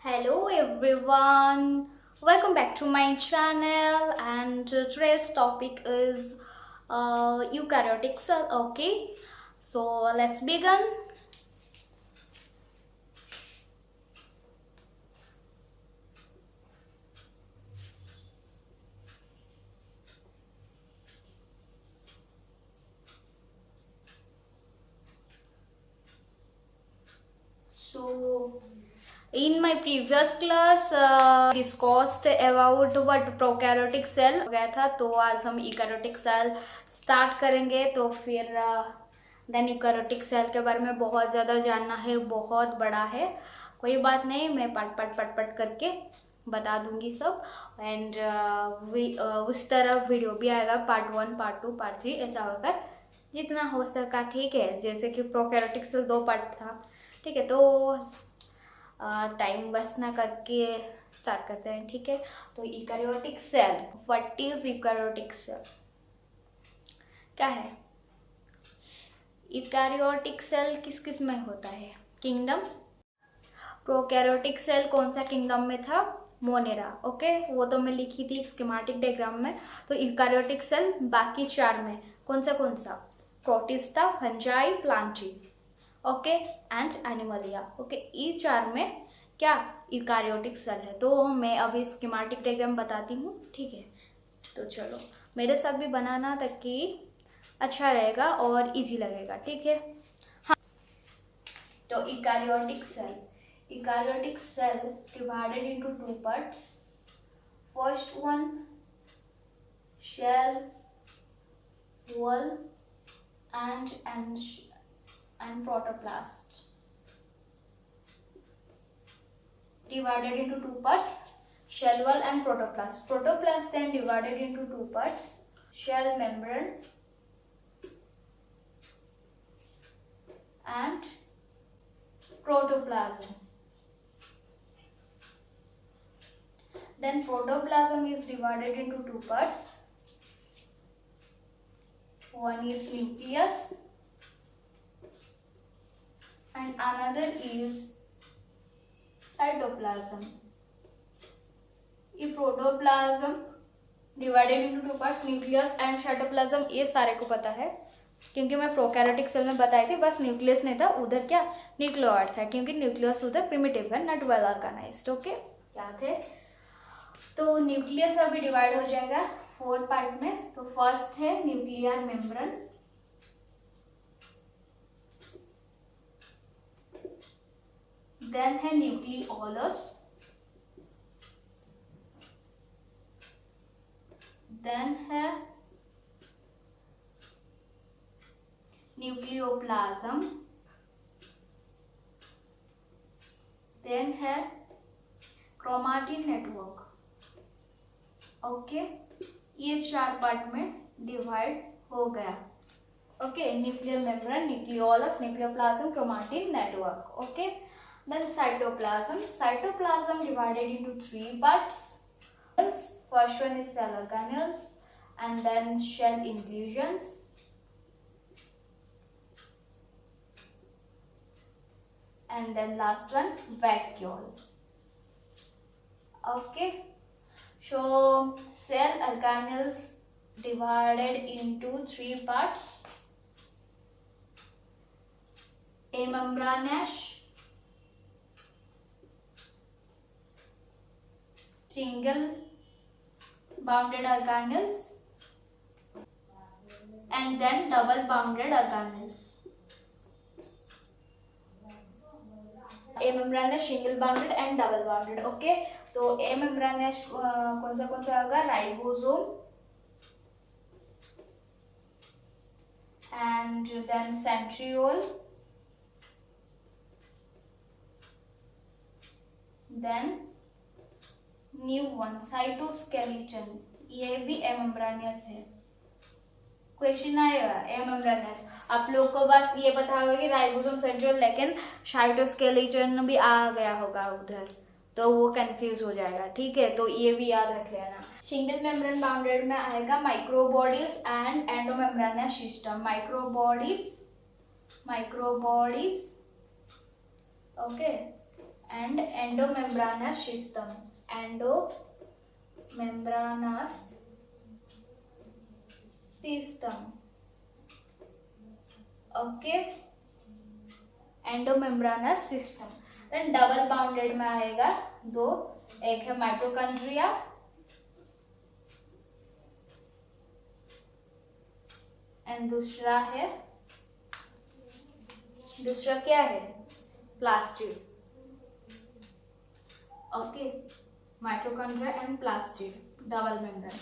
Hello everyone, welcome back to my channel and today's topic is eukaryotic cell. Okay, so let's begin. So in my previous class discussed about what prokaryotic cell हो गया था, तो आज हम eukaryotic cell start करेंगे। तो फिर then eukaryotic cell के बारे में बहुत ज़्यादा जानना है, बहुत बड़ा है। कोई बात नहीं, मैं पट करके बता दूंगी सब। एंड उस तरह वीडियो भी आएगा, पार्ट 1, पार्ट 2, पार्ट 3 ऐसा होकर जितना हो सका, ठीक है। जैसे कि प्रोकैरियोटिक सेल 2 पार्ट था, ठीक है। तो टाइम वेस्ट ना करके स्टार्ट करते हैं, ठीक है। तो eukaryotic cell, what is eukaryotic cell, क्या है यूकैरियोटिक सेल, किस किस में होता है? किंगडम। प्रोकैरियोटिक सेल कौन सा किंगडम में था? मोनेरा। ओके, वो तो मैं लिखी थी स्कीमेटिक डायग्राम में। तो यूकैरियोटिक सेल बाकी 4 में कौन सा? Protista, fungi, Plantae, okay, and animalia. Okay, ये 4 में क्या यूकैरियोटिक सेल है। तो मैं अभी स्कीमेटिक डायग्राम बताती हूँ, ठीक है। तो चलो मेरे साथ भी बनाना ताकि अच्छा रहेगा और इजी लगेगा, ठीक है। हाँ, तो eukaryotic cell divided into 2 parts. First one cell, wall and protoplast, divided into 2 parts, shell wall and protoplast. Protoplast then divided into 2 parts, shell membrane and protoplasm. Then protoplasm is divided into 2 parts. One is nucleus and another is cytoplasm. ये protoplasm divided into 2 parts, nucleus and cytoplasm, ये सारे को पता है क्योंकि मैं prokaryotic cell में बताई थी। बस न्यूक्लियस नहीं था, उधर क्या न्यूक्लियोइड था, क्योंकि न्यूक्लियस उधर प्रिमिटिव है, नॉट वेल ऑर्गेनाइज्ड। ओके, याद है। तो न्यूक्लियस अभी डिवाइड हो जाएगा 4 पार्ट में। तो फर्स्ट है न्यूक्लियर मेम्ब्रेन, देन है न्यूक्लियोलस, देन है न्यूक्लियोप्लाज्म, देन है क्रोमैटिन नेटवर्क। ओके, ये 4 पार्ट में डिवाइड हो गया। Okay, nuclear membrane, nucleolus, nucleoplasm, chromatin network. Okay, then cytoplasm divided into 3 parts. First one is cell organelles and then shell inclusions and then last one vacuole. Okay, so cell organelles divided into 3 parts: amembranous, single bounded organelles and then double bounded organelles. amembranous, single bounded and double bounded. Okay, तो amembranous कौन सा होगा? Ribosome and then centriole, then new one cytoskeleton, ये भी एमेम्ब्रानियस है। Question आएगा एमेम्ब्रानियस, आप लोग को बस ये पता होगा कि राइबोसोम, सेंट्रियोल, लेकिन साइटोस्केलेटन भी आ गया होगा उधर, तो वो कंफ्यूज हो जाएगा, ठीक है। तो ये भी याद रख लेना। सिंगल मेम्ब्रेन बाउंडेड में आएगा microbodies and endomembranous system. Microbodies, okay, and endomembranous system. Endomembranous system. Okay, endomembranous system. Then double bounded में आएगा दो, एक है माइटोकॉन्ड्रिया एंड दूसरा क्या है, plastid. Okay, mitochondria and plastid, double membrane.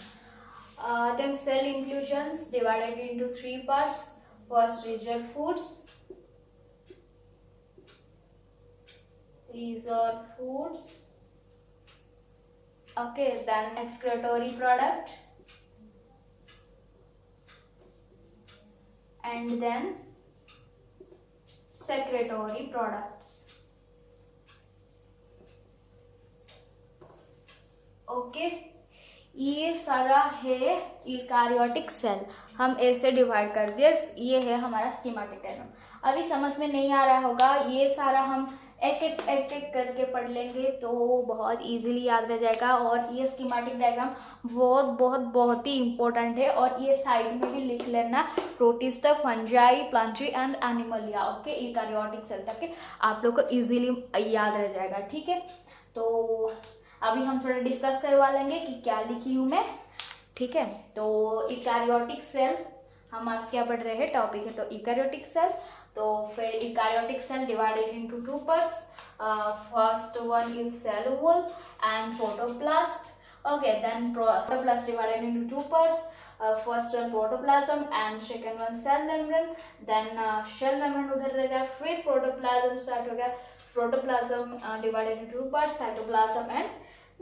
Then cell inclusions divided into three parts. First, reserve foods. Okay, then excretory product, and then secretory products. Okay, ये सारा है यूकारियोटिक सेल. हम ऐसे डिवाइड कर दिए. ये है हमारा स्कीमेटिक डायग्राम. अभी समझ में नहीं आ रहा होगा, ये सारा हम एक एक करके पढ़ लेंगे तो बहुत इजीली याद रह जाएगा. और ये स्कीमेटिक डायग्राम बहुत ही इंपॉर्टेंट है. और ये साइड में भी लिख लेना, protista, fungi, plantae and animalia. Okay, eukaryotic cell तक आप लोग को इजीली याद रह जाएगा. ठीक है, तो अभी हम थोड़ा डिस्कस करवा लेंगे कि क्या लिखी हूँ मैं. ठीक है, तो यूकारियोटिक सेल हम आज क्या पढ़ रहे हैं, टॉपिक है तो यूकारियोटिक सेल. तो फिर eukaryotic cell divided into two parts. First one is cell wall and protoplast. Okay, then protoplast divided into two parts. First one protoplasm and second one cell membrane. Then cell membrane उधर रह गया. फिर protoplasm start हो गया. Protoplasm divided into two parts, cytoplasm and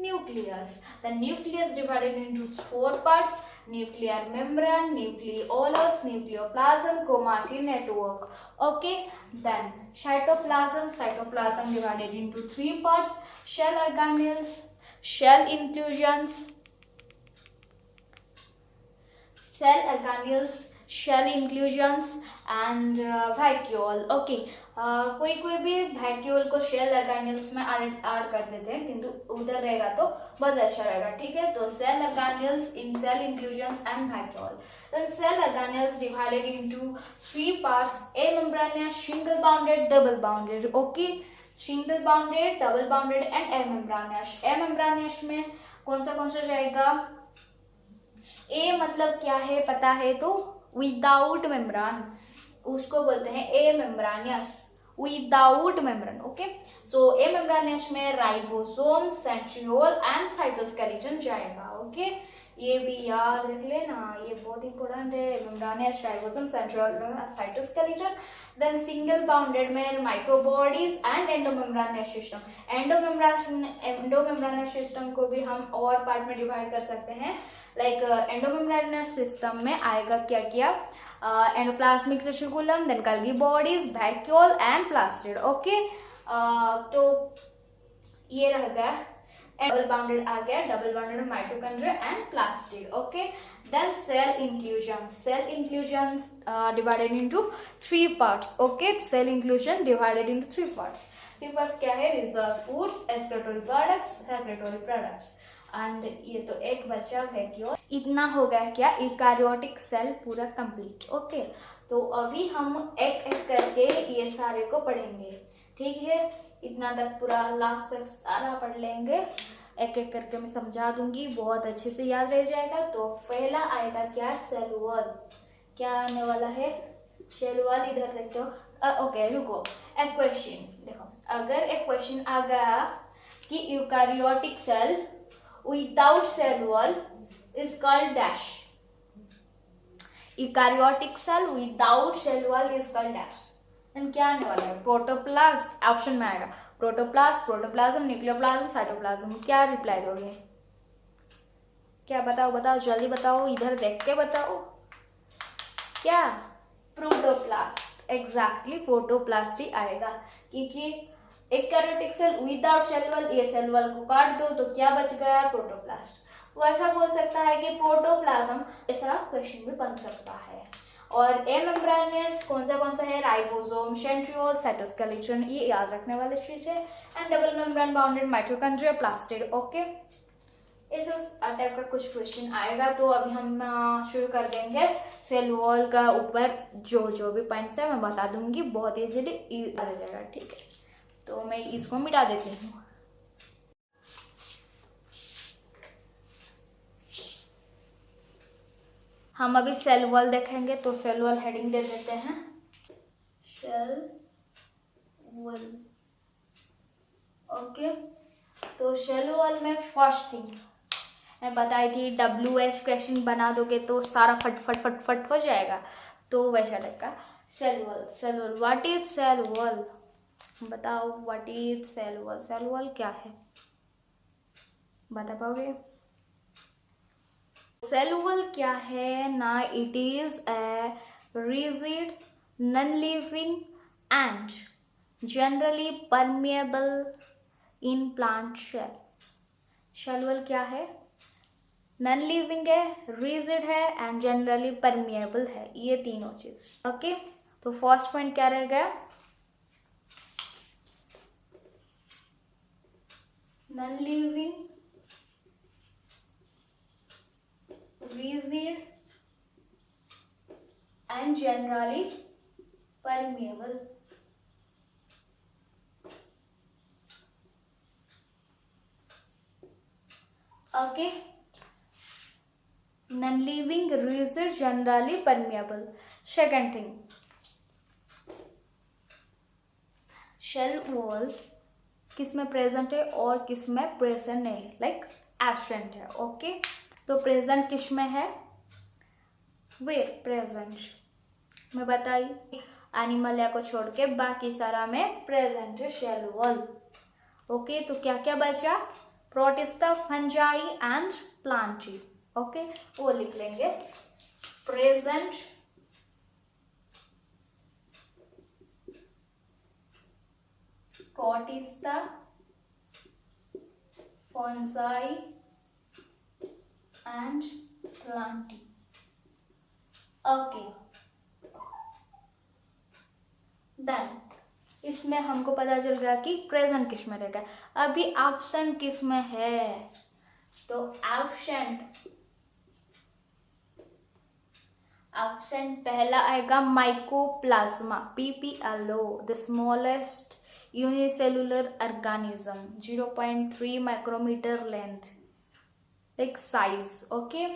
nucleus. The nucleus divided into four parts: nuclear membrane, nucleolus, nucleoplasm, chromatin network. Okay, then cytoplasm divided into three parts: shell organelles, shell inclusions, and vacuole. Okay, कोई भी vacuole को shell organelles में add कर देते हैं, किंतु उधर रहेगा तो बहुत अच्छा रहेगा. ठीक है, तो cell organelles in cell inclusions and vacuole. Then cell organelles divided into three parts: amembranous, single bounded, double bounded. Okay, single bounded, double bounded and amembranous. Amembranous में कौन सा रहेगा? ए मतलब क्या है पता है तो विदाउट मेम्ब्रेन, उसको बोलते हैं amembranous, without membrane. Okay, so amembranous में राइबोसोम, सेंट्रियोल एंड साइटोस्केलेटन जाएगा. ओके, ये भी याद रख लेना, ये बहुत इंपॉर्टेंट है. Membranous, ribosome, centriole, cytoskeleton. Then single bounded में microbodies and endomembranous system. Endomembranous system को भी हम और पार्ट में डिवाइड कर सकते हैं. लाइक एंडोमेम्ब्रेनियस सिस्टम में आएगा क्या endoplasmic reticulum, then Golgi bodies, vacuole and plastid. Okay, तो ये रह गया. डबल बाउंडेड आ गया, double bounded mitochondria and plastid. Okay, then cell inclusions divided into three parts. Okay, cell inclusion divided into three parts. Three parts क्या है? Reserve foods, excretory products, secretory products. And ये तो एक बचा vacuole. इतना हो गया क्या यूकारियोटिक सेल पूरा कंप्लीट. ओके, तो अभी हम एक एक करके ये सारे को पढ़ेंगे. ठीक है, इतना तक पूरा लास्ट तक सारा पढ़ लेंगे. एक एक करके मैं समझा दूंगी, बहुत अच्छे से याद रह जाएगा. तो पहला आएगा क्या? Cell wall. क्या आने वाला है? Cell wall. इधर देखो. ओके, रुको, एक क्वेश्चन देखो. अगर एक क्वेश्चन आ गया कि eukaryotic cell without cell wall is called dash. Eukaryotic cell without cell wall is called dash. And क्या आने वाला है? प्रोटोप्लास्ट. ऑप्शन में आएगा प्रोटोप्लास्ट, प्रोटोप्लाज्म, न्यूक्लियोप्लाज्म, साइटोप्लाज्म. क्या रिप्लाई दोगे? क्या बताओ जल्दी बताओ, इधर देख के बताओ. क्या? प्रोटोप्लास्ट. एग्जैक्टली, प्रोटोप्लास्ट ही आएगा, क्योंकि eukaryotic cell without cell wall, ये सेल वॉल को काट दो तो क्या बच गया? प्रोटोप्लास्ट. वो ऐसा बोल सकता है कि प्रोटोप्लाज्म, ऐसा क्वेश्चन भी बन सकता है. और ए मेम्ब्रेनियस कौन सा है, राइबोसोम, सेंट्रियोल, साइटोस्केलेटन, ये याद रखने वाली चीज है। And double membrane bounded mitochondria, plastid. Okay, इस टाइप का कुछ क्वेश्चन आएगा। तो अभी हम शुरू कर देंगे। सेल वॉल का ऊपर जो भी पॉइंट्स है मैं बता दूंगी, बहुत इजीली आ जाएगा। ठीक है, तो मैं इसको मिटा देती हूँ। हम अभी सेल वॉल देखेंगे, तो सेल वॉल हेडिंग दे देते हैं, सेल वॉल। ओके, तो सेल वॉल में फर्स्ट थिंग मैं बताई थी, WH क्वेश्चन बना दोगे तो सारा फट फट फट फट हो जाएगा। तो वैसा टाइप का cell wall, what is cell wall, बताओ what is cell wall, cell wall क्या है, बता पाओगे? सेल वॉल क्या है ना, it is a rigid, non living and generally permeable in plant cell. Cell wall क्या है, नॉन लिविंग है, रिजिड है एंड जनरली परमिएबल है, ये तीनों चीज। ओके, तो फर्स्ट पॉइंट क्या रहेगा, non living, rigid and generally permeable। okay, non living, rigid, generally permeable। second thing, cell wall किस में प्रेजेंट है और किस में प्रेजेंट नहीं है, लाइक एब्सेंट है। ओके, तो प्रेजेंट किस में है, वेयर प्रेजेंट मैं बताई, एनिमल या को छोड़ के बाकी सारा में प्रेजेंट है शेल वॉल। ओके, तो क्या क्या बचा, Protista, fungi and Plantae. Okay, वो लिख लेंगे, present Protista, fungi and Plantae. Okay, then इसमें हमको पता चल गया कि प्रेजेंट किस में रहेगा। अभी एब्सेंट किस में है, तो एब्सेंट पहला आएगा mycoplasma, PPLO, the smallest unicellular organism, 0.3 micrometre length, एक साइज। ओके,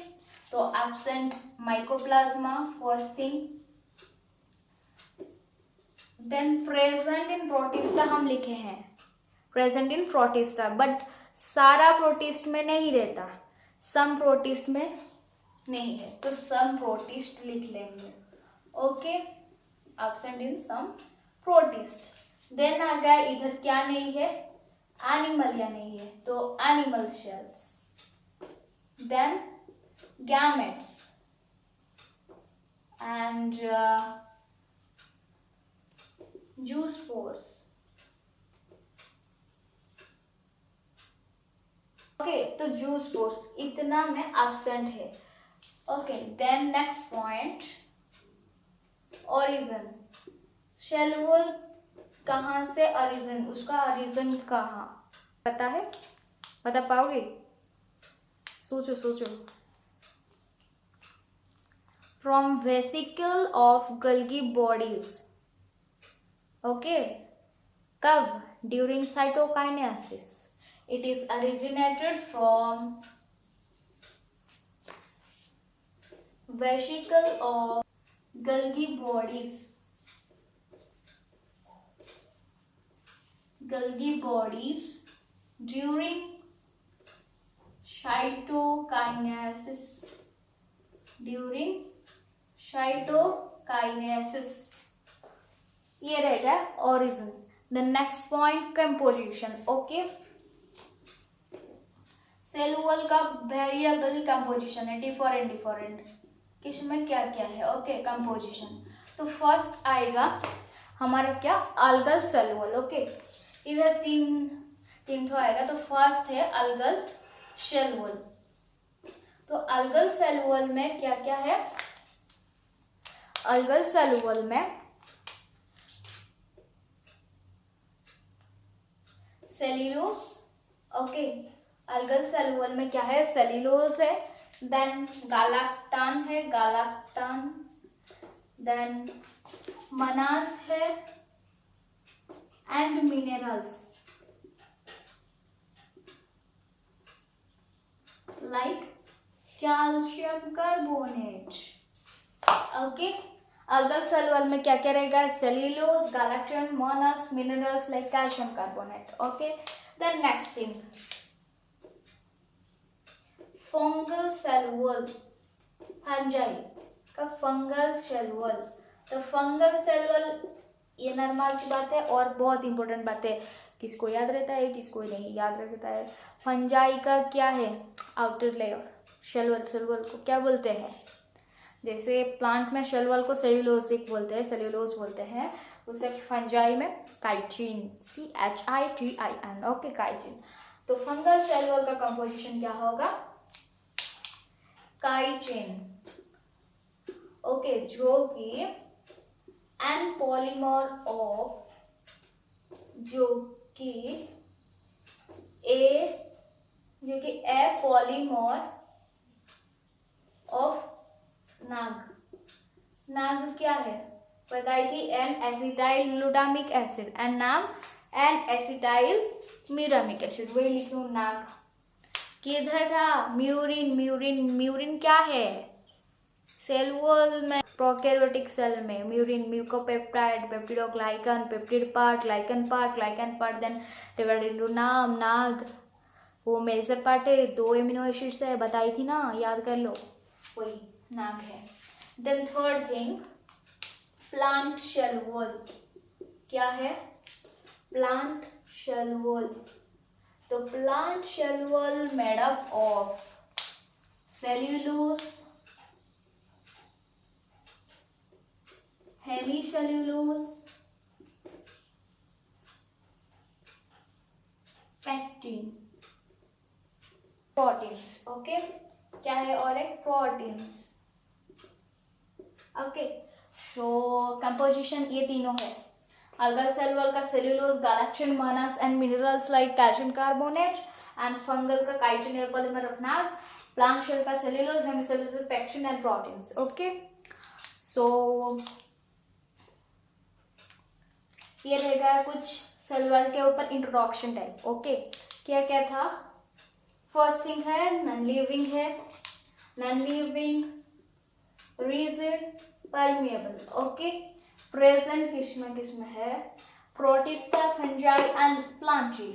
तो absent mycoplasma first thing. Then present in Protista हम लिखे हैं, प्रेजेंट इन प्रोटिस्टा, बट सारा प्रोटिस्ट में नहीं रहता, सम प्रोटिस्ट में नहीं है, तो सम प्रोटिस्ट लिख लेंगे। Okay, absent in some protist. Then आ गया इधर क्या नहीं है, एनिमल या नहीं है, तो animal cells. Then gametes and zoospores। Okay, तो zoospores इतना में एब्सेंट है। Okay, then next point, origin, cell wall कहाँ से ओरिजिन, उसका ओरिजिन कहाँ पता है, बता पाओगे? सोचो सोचो। From vesicle of Golgi bodies। Okay, कब? During cytokinesis। It is originated from vesicle of Golgi bodies। Golgi bodies during cytokinesis। During cytokinesis, ये रहेगा origin। The next point, composition। Okay, cell wall का वेरिएबल कंपोजिशन है, different किसमें क्या क्या है। Okay, composition, तो फर्स्ट आएगा हमारा क्या, अलगल सेल वॉल। ओके, इधर तीन ठो आएगा, तो फर्स्ट है अलगल सेल वॉल। तो अलगल सेल वॉल में क्या क्या है, अलगल सेल वॉल में cellulose, okay, algal cell wall में क्या है, सेल्यूलोज है, देन गालाक्टान है, गालाक्टान, देन मनास है, and minerals like calcium carbonate, okay. Algal cell wall में क्या क्या रहेगा, cellulose, galactan, mannans, minerals like calcium carbonate, okay. Then next thing, fungal cell wall, fungi का फंगल सेल वॉल। तो fungal cell wall ये normal सी बात है, और बहुत इंपॉर्टेंट बात है, किसको याद रहता है किसको नहीं याद रहता है। फंजाई का क्या है, outer layer cell wall, cell wall को क्या बोलते हैं, जैसे प्लांट में शेल वॉल को सेल्यूलोसिक बोलते हैं, सेल्यूलोज बोलते हैं, उसे फंजाई में काइटिन, CHITIN, ओके, काइटिन। तो फंगल सेल वॉल का कंपोजिशन क्या होगा, काइटिन, ओके, जो कि एन पॉलीमर ऑफ, जो कि ए पॉलीमर ऑफ नाग। नाग क्या है बताई थी, N acetyl glutamic acid, and नाम एन एसिटाइल म्यूरामिक एसिड, वही लिखी हूँ नाग। किधर था, म्यूरिन, म्यूरिन, म्यूरिन क्या है, सेल वॉल में, प्रोकैरियोटिक सेल में murein, mucopeptide, peptidoglycan, peptide part, glycan part, then divided into NAM, NAG, वो मेजर पार्ट है, 2 एमिनो एसिड्स है, बताई थी ना, याद कर लो, वही नाग है। Then third thing, plant cell wall, क्या है, प्लांट शेल वॉल। तो plant cell wall made up of cellulose, hemicellulose, pectin, proteins, okay, क्या है, और एक प्रोटीन्स, ओके। सो कंपोजिशन ये तीनों है, अलगल सेल वॉल का cellulose, galactan, mannans and minerals like calcium carbonate, and fungal का chitin a polymer of NAG, plant cell का cellulose, hemicellulose, pectin and proteins, okay. So ये रहेगा कुछ सेल वॉल के ऊपर इंट्रोडक्शन टाइप, ओके। क्या क्या था, फर्स्ट थिंग है नॉन लिविंग है, non living, rigid, permeable, okay. Present किसमें है, protista, fungi and plantae.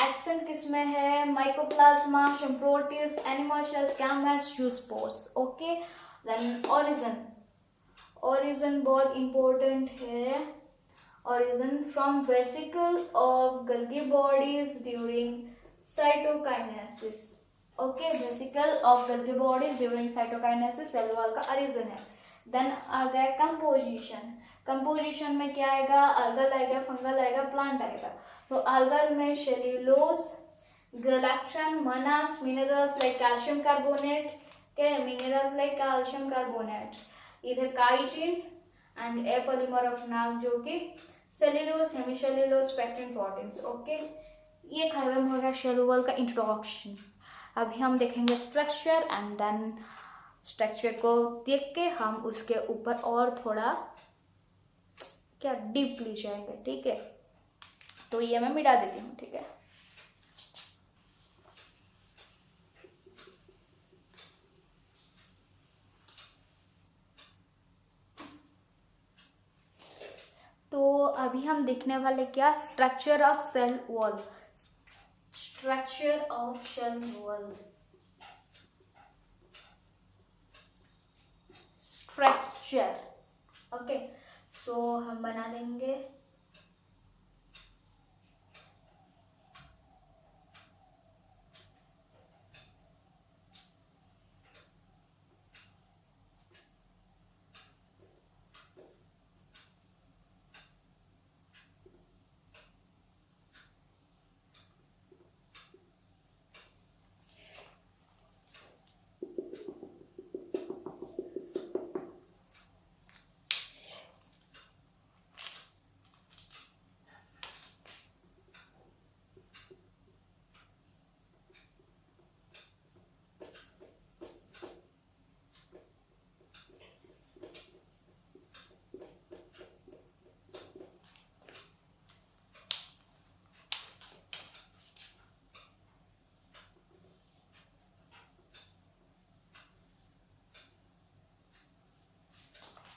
Absent किसमें है, mycoplasma, some protists, animal cells, gametes, zoospores, okay. Then origin बहुत इंपॉर्टेंट है, origin from vesicle of Golgi bodies during cytokinesis, okay, vesicle of Golgi bodies during cytokinesis cell wall का origin है। Then आ गया composition, composition में क्या आएगा, algal आएगा, फंगल आएगा, प्लांट आएगा। तो अलगल में cellulose, galactan, mannans, minerals like calcium carbonate, के मिनरल्स लाइक कैल्शियम कार्बोनेट, इधर chitin and a polymer of NAG, जो कि cellulose, hemicellulose, pectin, proteins, okay. ये खत्म हो गया शेल वॉल का इंट्रोडक्शन। अभी हम देखेंगे स्ट्रक्चर, एंड देन स्ट्रक्चर को देख के हम उसके ऊपर और थोड़ा क्या डीपली जाएंगे, ठीक है। तो ये मैं मिटा देती हूँ, ठीक है। तो अभी हम देखने वाले क्या, structure of cell wall, structure of cell wall, structure, okay. So हम बना देंगे,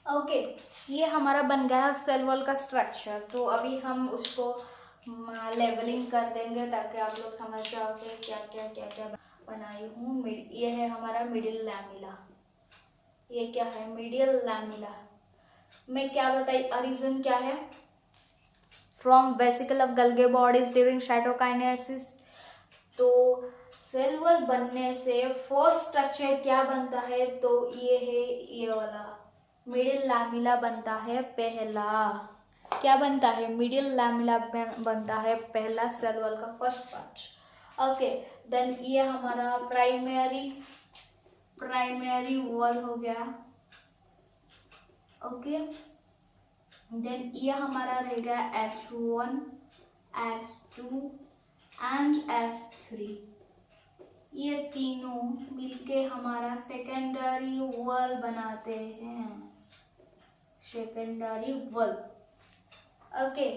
ओके, ये हमारा बन गया है सेल वॉल का स्ट्रक्चर। तो अभी हम उसको लेवलिंग कर देंगे ताकि आप लोग समझ जाओ कि क्या क्या क्या क्या बनाई हूँ। ये है हमारा मिडिल लैमिला। ये क्या है? मिडिल लैमिला में क्या बताई? रीजन क्या है? From vesicle of Golgi bodies during cytokinesis. तो सेल वॉल बनने से फर्स्ट स्ट्रक्चर क्या बनता है? तो ये है, ये वाला मिडिल लैमिला बनता है पहला। क्या बनता है? मिडिल लैमिला बनता है पहला सेल वॉल का फर्स्ट पार्ट। ओके, देन ये हमारा प्राइमरी वॉल हो गया। ओके, देन ये हमारा रहेगा S1, S2 एंड S3। ये तीनों मिलके हमारा सेकेंडरी वॉल बनाते हैं, सेकेंडरी वॉल। ओके,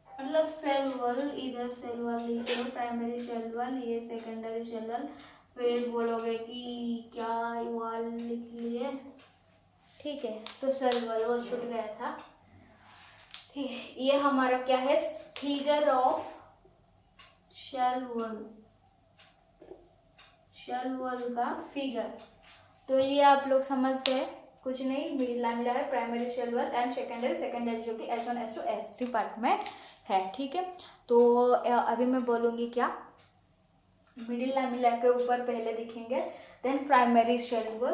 मतलब सेल वॉल, इधर सेल वॉल लिख लो, प्राइमरी सेल वॉल, ये सेकेंडरी सेल वॉल। फिर बोलोगे कि क्या वॉल लिख लिए, ठीक है। तो सेल वॉल वो छूट गया था, ठीक है। ये हमारा क्या है? Figure of cell wall, cell wall का फिगर। तो ये आप लोग समझ गए, कुछ नहीं, मिडिल लैमिला है, primary cell wall and secondary जो कि S1, S2, S3 पार्ट में है, ठीक है। तो अभी मैं बोलूँगी क्या, मिडिल लैमिला के ऊपर पहले दिखेंगे, then primary cell wall,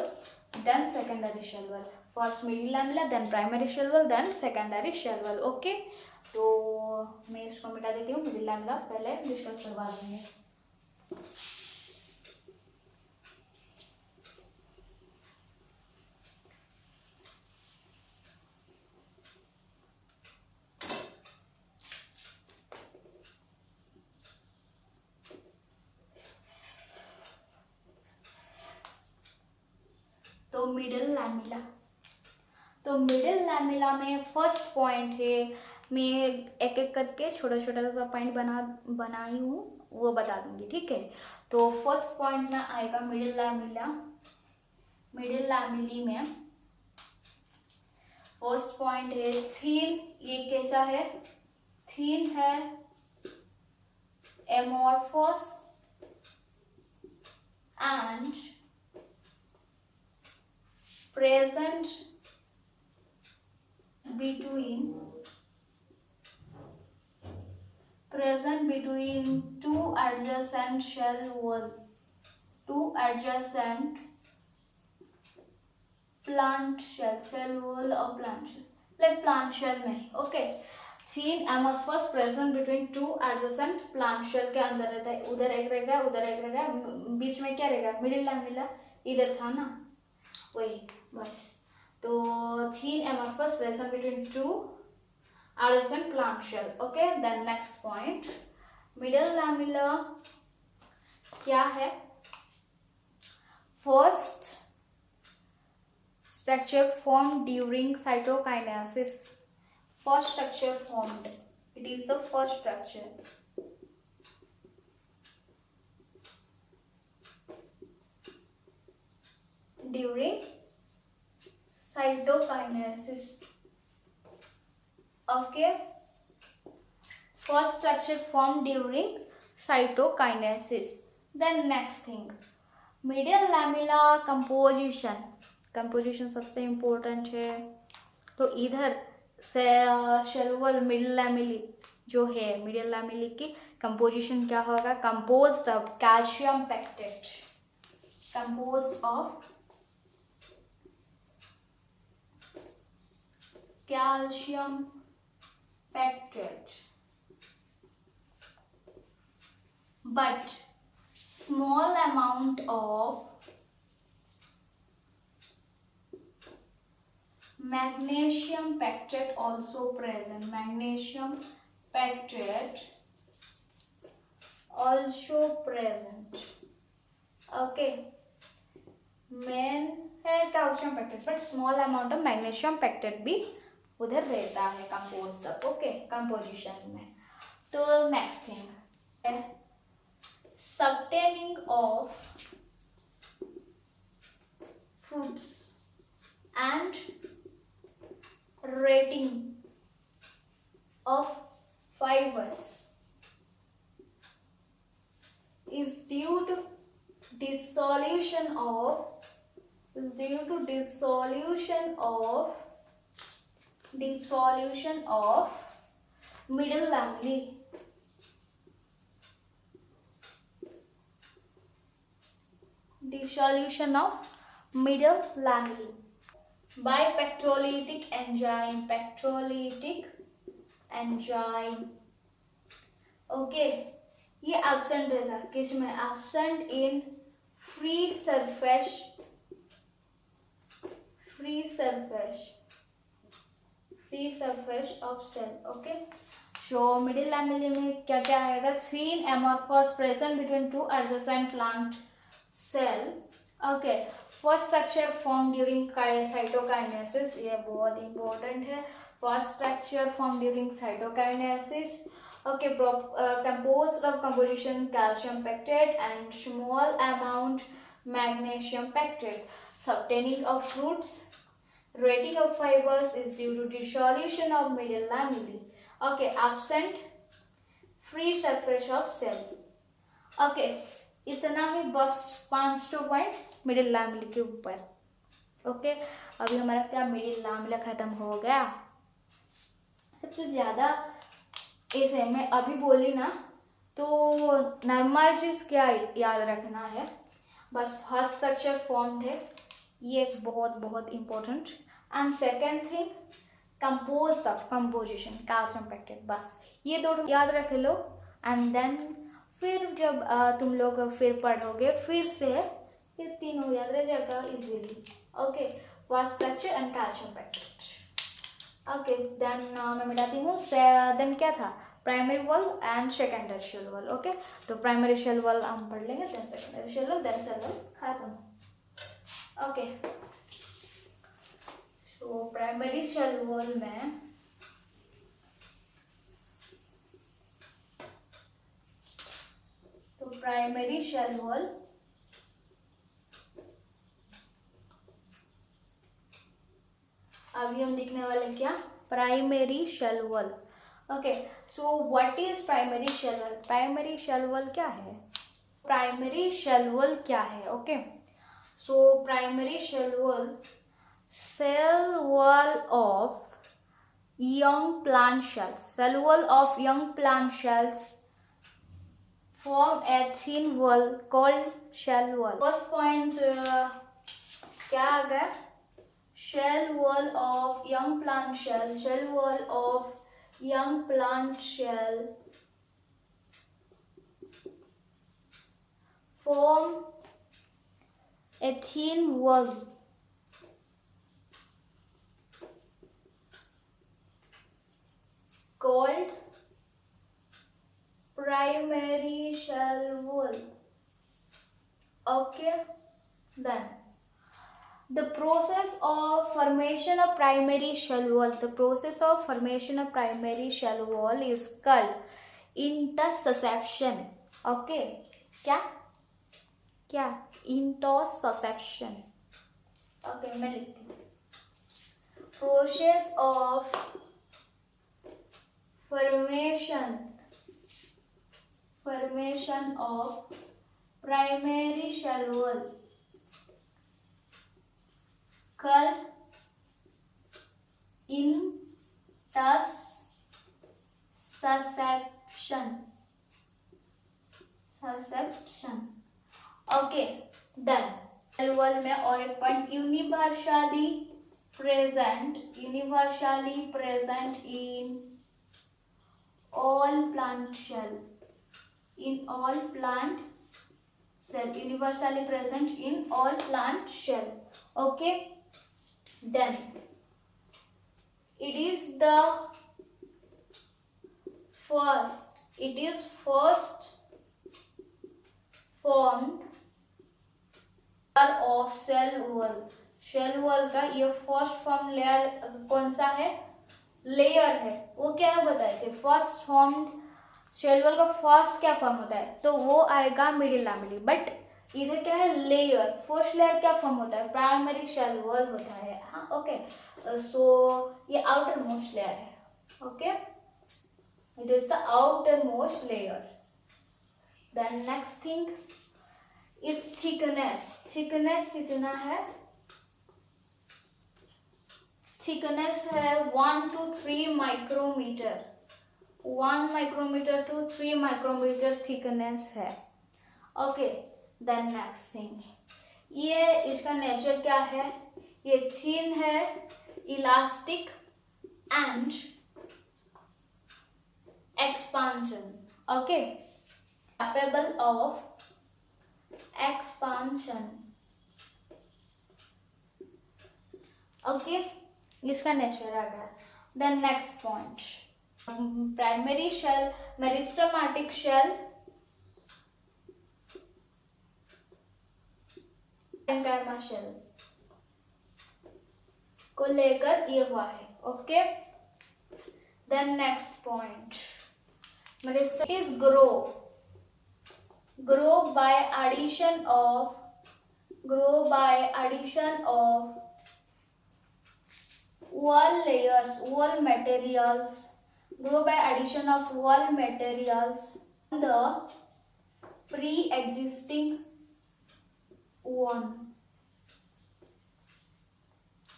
then secondary cell wall. First middle lamella, then primary cell wall, then secondary cell wall. Okay, तो मैं इसको मिटा देती हूँ, मिडिल लैमिला पहले डिस्कस करवा देंगे। तो मिडिल लैमिला, तो मिडिल लैमिला में फर्स्ट पॉइंट है, मैं एक एक करके छोटा छोटा सा पॉइंट बनाई हूँ, वो बता दूंगी, ठीक है। तो फर्स्ट पॉइंट में आएगा मिडिल लैमिला। मिडिल लैमिली में फर्स्ट पॉइंट है थीन। ये कैसा है? थीन है, amorphous and present between two adjacent shell wall, two adjacent plant shell, cell wall और plant shell, like plant shell में, okay। Thin amorphous present between two adjacent plant shell के अंदर रहता है, उधर एक रहेगा, उधर एक रहेगा, बीच में क्या रहेगा? मिडिल लैमिला इधर था ना, वही बस। तो thin amorphous present between two adjacent plant shell, okay। Then next point, middle lamella क्या है? First structure formed during cytokinesis, first structure formed, it is the first structure during cytokinesis, okay। First structure formed during cytokinesis। Then next thing, middle lamella composition, composition सबसे important है। तो इधर से cell wall middle lamellae जो है, middle lamellae की composition क्या होगा? Composed of calcium pectate, composed of calcium pectate, but small amount of magnesium pectate also present, magnesium pectate also present, okay। Main है calcium pectate, but small amount of magnesium pectate भी उधर रहता है composed, okay, composition में। तो next thing है subtaining of fruits and separating of fibers is due to dissolution of middle lamellae. Dissolution of middle lamellae by pectolytic enzyme. Okay, ये absent रहता है किसमें? Absent in free surface of cell. Okay, so middle lamella में क्या क्या आएगा? Thin amorphous present between two adjacent plant cell. Okay, first structure form during cytokinesis, ये बहुत इंपॉर्टेंट है. First structure form during cytokinesis. Okay, composed of composition calcium pectate and small amount magnesium pectate. Subtaining of fruits, rating of fibers is due to dissolution of middle lamellae. Okay, absent free surface of cell. Okay, इतना ही बस 5 point middle lamella के ऊपर. Okay, अभी हमारा क्या middle lamella खत्म हो गया. सबसे ज्यादा ऐसे मैं अभी बोली ना, तो नॉर्मल चीज क्या याद रखना है, बस फर्स्ट स्ट्रक्चर फॉर्म थे, ये बहुत बहुत important. And second thing composed of composition calcium pectate, बस ये दो याद रख लो. एंड देन फिर जब तुम लोग फिर पढ़ोगे फिर से ये तीनों याद रह जाएगा easily. Okay, first structure and calcium pectate. Okay, then मैं मिटाती हूँ. देन क्या था? Primary wall and secondary cell wall. Okay, तो प्राइमरी शेल वॉल हम पढ़ लेंगे, then secondary cell wall, then cell wall खत्म. Okay, so primary cell wall में प्राइमरी शेल वॉल अभी हम देखने वाले क्या? Primary cell wall. Okay, so what is primary cell wall? Primary cell wall क्या है? प्राइमरी शेल वॉल क्या है? Okay, so primary cell wall cell wall of young plant shells. Cell wall of young plant shells form a thin wall called shell wall. First point क्या आ गया? Shell wall of young plant shell. Shell wall of young plant shell form a thin wall called primary shell wall. Okay, then the process of formation of primary shell wall. The process of formation of primary shell wall is called intersusception. Okay, क्या intersusception. Okay, मैं लिखती हूँ. Process of formation of primary shell wall called intersusception. Okay, done. Cell wall में और एक point, universally present in all plant shell. Universally present in all plant shell. Okay, then it is first formed of cell wall. Shell wall का ये first form layer कौन सा है? Layer है. वो क्या है बताए थे? फर्स्ट फॉर्म्ड शेल वॉल का फर्स्ट क्या फॉर्म होता है? तो वो आएगा मिडिल लैमेला. बट इधर क्या है? लेयर. फर्स्ट लेयर क्या फॉर्म होता है? प्राइमरी शेल वॉल होता है. हाँ, ओके. सो ये आउटर मोस्ट लेयर है. Okay, it is the outermost layer. Then next thing, its thickness. Thickness कितना है? थिकनेस है 1 to 3 micrometre. 1 micrometre to 3 micrometre thickness है. ओके, देन नेक्स्ट थिंग, ये इसका नेचर क्या है? ये थिन है, elastic and expansion. Okay, capable of expansion. Okay, इसका नेचर आ गया. Then next point, primary cell, meristematic cell, parenchyma cell को लेकर ये हुआ है. Okay, then next point, meristem is grow by addition of wall layers, wall materials, grow by addition of wall materials on the pre-existing one.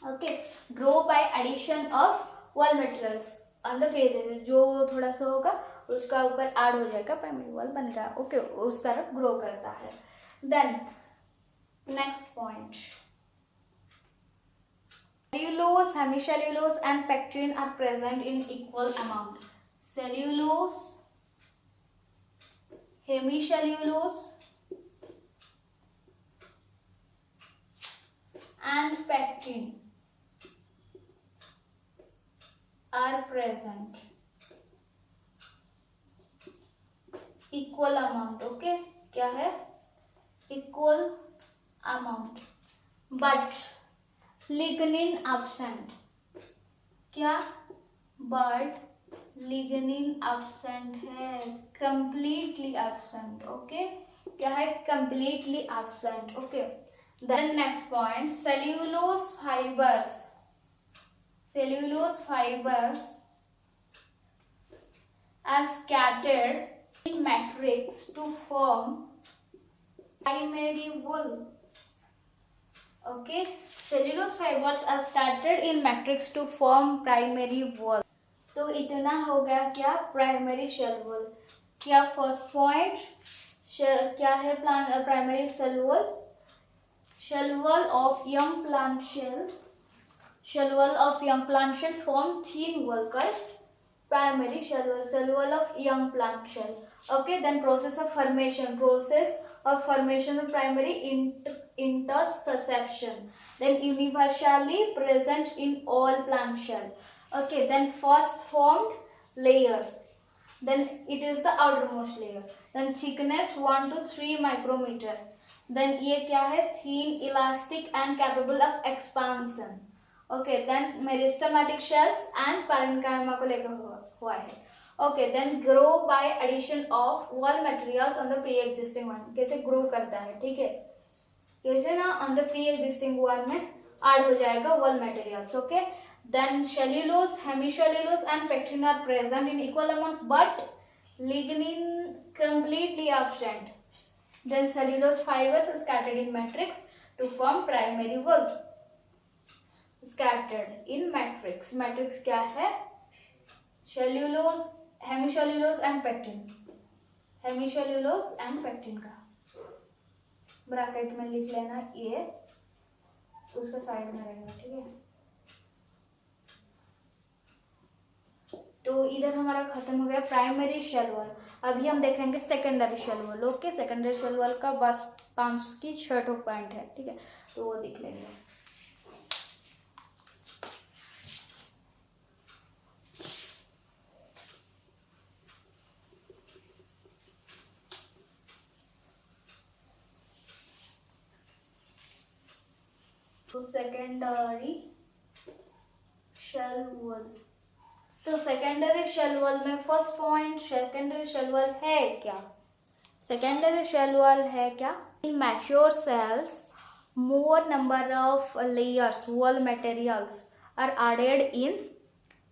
Okay, grow by addition of wall materials on the pre-existing, जो थोड़ा सा होगा उसका ऊपर add हो जाएगा, primary wall बन गया. ओके, उस तरफ ग्रो करता है. Then next point, cellulose, hemicellulose and pectin are present in equal amount. Cellulose, hemicellulose and pectin are present equal amount. Okay, क्या है? Equal amount. But lignin absent. क्या? बट लिग्निन एब्सेंट है, completely absent. Okay, क्या है? Completely absent. Okay, then next point, cellulose fibres. Cellulose fibres are scattered in matrix to form primary wool. Okay, cellulose fibers are scattered in matrix to form primary wool. तो इतना हो गया क्या? Primary cell wall. क्या first point क्या है? Primary cell wall. Cell wall of young plant cell. Shell wall of young plant shell form thin wall called primary shell wall. Shell wall of young plant shell. Okay, then process of formation. Process of formation of primary intersusception. Then universally present in all plant shell. Okay, then first formed layer. Then it is the outermost layer. Then thickness 1 to 3 micrometer. Then ये क्या है? Thin, elastic and capable of expansion. Okay, then meristematic cells and parenchyma को लेकर हुआ है. Okay, then grow by addition of wall materials on the pre existing one. कैसे grow करता है? ठीक है, कैसे ना, on the pre existing one में ऐड हो जाएगा wall materials. Okay, then cellulose, hemicellulose and pectin are present in equal amount but lignin completely absent. Then cellulose fibres scattered in matrix to form primary wall. Scattered in matrix. Matrix क्या है? Cellulose, hemicellulose and pectin. Hemicellulose and pectin का bracket में लिख लेना, ये उसका side में रहेगा. ठीक है, तो इधर हमारा खत्म हो गया प्राइमरी शेल वॉल. अभी हम देखेंगे secondary cell wall. Okay, secondary cell wall का बस 5 की 6 पॉइंट है. ठीक है, तो वो देख लेंगे. तो सेकेंडरी शेल वॉल. तो सेकेंडरी शेल वॉल में first point, secondary cell wall है क्या? सेकेंडरी शेल वॉल है क्या? In mature cells more number of layers, wall materials are added in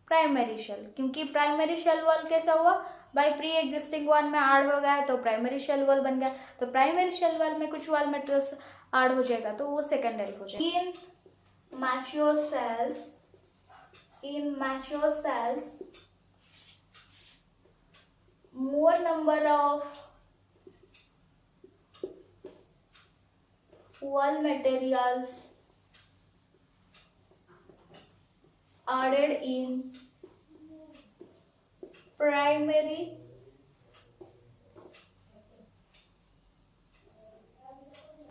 primary cell, क्योंकि प्राइमरी शेल वॉल कैसा हुआ, by pre existing one में add हो गया है तो प्राइमरी शेल वॉल बन गया, तो प्राइमरी शेल वॉल में कुछ वॉल मैट्रिक्स ऐड हो जाएगा तो वो सेकेंडरी हो जाएगा। इन mature cells more number of wall materials added in primary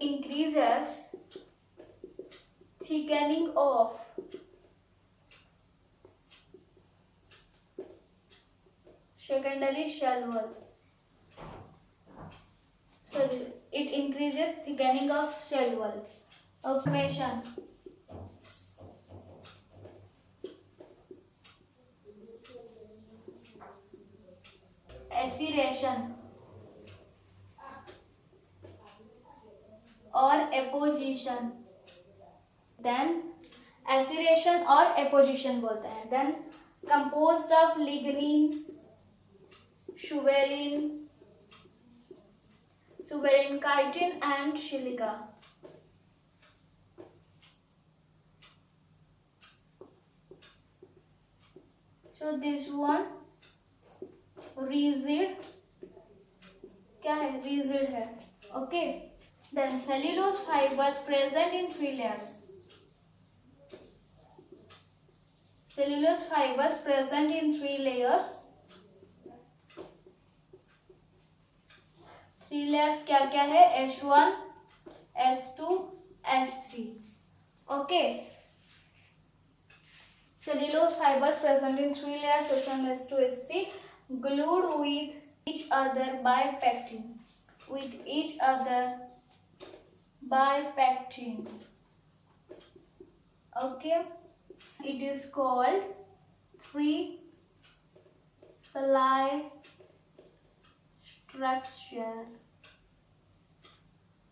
increases thickening of secondary shell wall. So it increases thickening of shell wall. Formation. Acceration और apposition. Then acceration और apposition बोलते हैं. Then composed of lignin, suberin, chitin and silica. So this one rigid, क्या है, rigid है. Okay. Then cellulose fibers present in 3 layers. Cellulose fibers present in 3 layers. 3 layers क्या क्या है, H1, H2, H3. Okay. Cellulose fibers present in 3 layers, H1, H2, H3, glued with each other by pectin. Okay. It is called 3-ply structure.